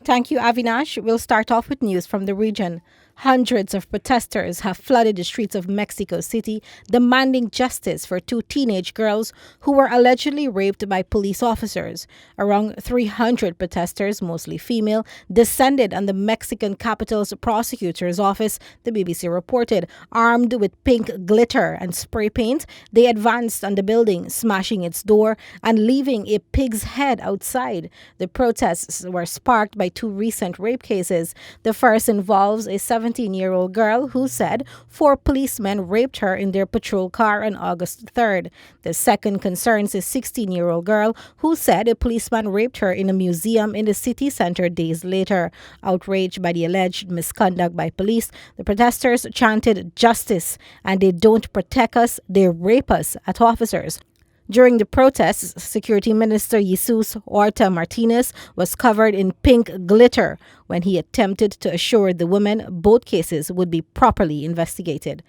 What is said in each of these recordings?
Thank you, Avinash. We'll start off with news from the region. Hundreds of protesters have flooded the streets of Mexico City, demanding justice for two teenage girls who were allegedly raped by police officers. Around 300 protesters, mostly female, descended on the Mexican capital's prosecutor's office, the BBC reported. Armed with pink glitter and spray paint, they advanced on the building, smashing its door and leaving a pig's head outside. The protests were sparked by two recent rape cases. The first involves a 17-year-old girl who said four policemen raped her in their patrol car on August 3rd. The second concerns a 16-year-old girl who said a policeman raped her in a museum in the city center days later. Outraged by the alleged misconduct by police, the protesters chanted "Justice" and "They don't protect us, they rape us" at officers. During the protests, Security Minister Jesus Horta Martinez was covered in pink glitter when he attempted to assure the women both cases would be properly investigated.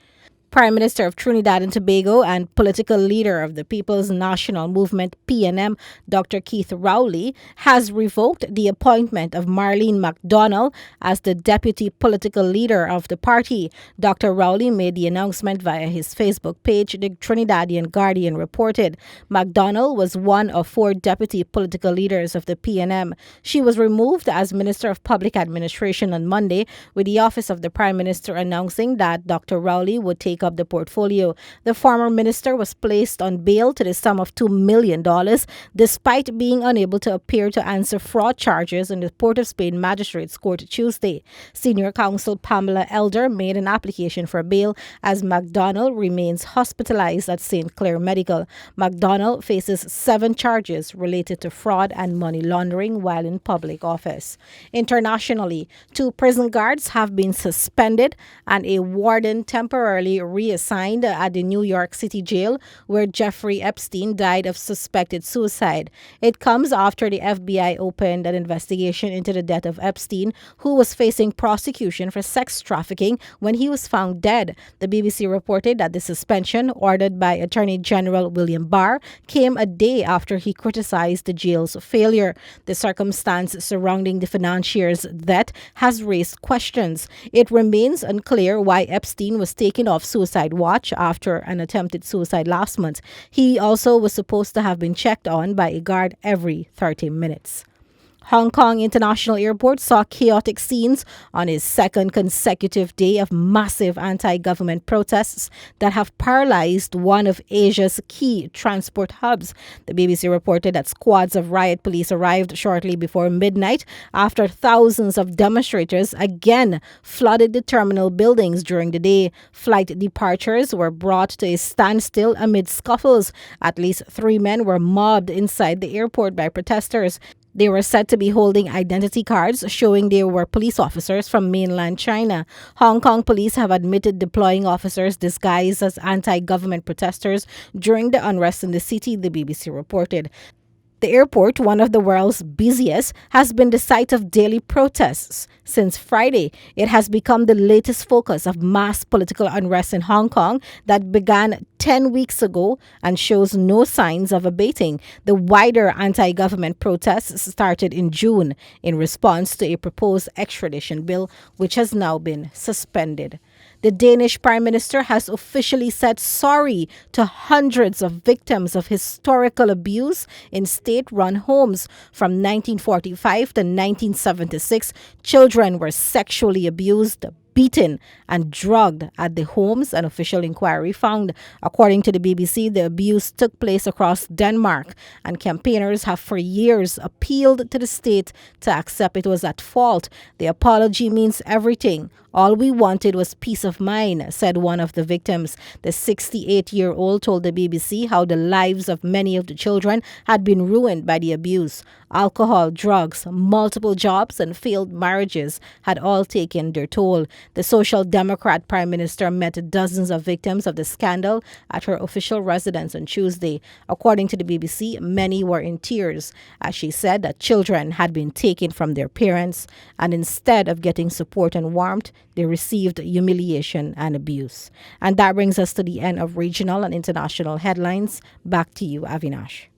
Prime Minister of Trinidad and Tobago and political leader of the People's National Movement (PNM), Dr. Keith Rowley, has revoked the appointment of Marlene McDonald as the deputy political leader of the party. Dr. Rowley made the announcement via his Facebook page, the Trinidadian Guardian reported. McDonald was one of four deputy political leaders of the PNM. She was removed as Minister of Public Administration on Monday, with the Office of the Prime Minister announcing that Dr. Rowley would take up the portfolio. The former minister was placed on bail to the sum of $2 million, despite being unable to appear to answer fraud charges in the Port of Spain Magistrates Court Tuesday. Senior counsel Pamela Elder made an application for bail as McDonald remains hospitalized at St. Clair Medical. McDonald faces 7 charges related to fraud and money laundering while in public office. Internationally, 2 prison guards have been suspended and a warden temporarily reassigned at the New York City jail where Jeffrey Epstein died of suspected suicide. It comes after the FBI opened an investigation into the death of Epstein, who was facing prosecution for sex trafficking when he was found dead. The BBC reported that the suspension, ordered by Attorney General William Barr, came a day after he criticized the jail's failure. The circumstance surrounding the financier's death has raised questions. It remains unclear why Epstein was taken off suicide watch after an attempted suicide last month. He also was supposed to have been checked on by a guard every 30 minutes. Hong Kong International Airport saw chaotic scenes on its second consecutive day of massive anti-government protests that have paralyzed one of Asia's key transport hubs. The BBC reported that squads of riot police arrived shortly before midnight after thousands of demonstrators again flooded the terminal buildings during the day. Flight departures were brought to a standstill amid scuffles. At least 3 men were mobbed inside the airport by protesters. They were said to be holding identity cards showing they were police officers from mainland China. Hong Kong police have admitted deploying officers disguised as anti-government protesters during the unrest in the city, the BBC reported. The airport, one of the world's busiest, has been the site of daily protests. Since Friday, it has become the latest focus of mass political unrest in Hong Kong that began 10 weeks ago and shows no signs of abating. The wider anti-government protests started in June in response to a proposed extradition bill, which has now been suspended. The Danish Prime Minister has officially said sorry to hundreds of victims of historical abuse in state-run homes. From 1945 to 1976, children were sexually abused, beaten and drugged at the homes, an official inquiry found. According to the BBC, the abuse took place across Denmark, and campaigners have for years appealed to the state to accept it was at fault. The apology means everything. All we wanted was peace of mind, said one of the victims. The 68-year-old told the BBC how the lives of many of the children had been ruined by the abuse. Alcohol, drugs, multiple jobs, and failed marriages had all taken their toll. The Social Democrat Prime Minister met dozens of victims of the scandal at her official residence on Tuesday. According to the BBC, many were in tears as she said that children had been taken from their parents, and instead of getting support and warmth, they received humiliation and abuse. And that brings us to the end of regional and international headlines. Back to you, Avinash.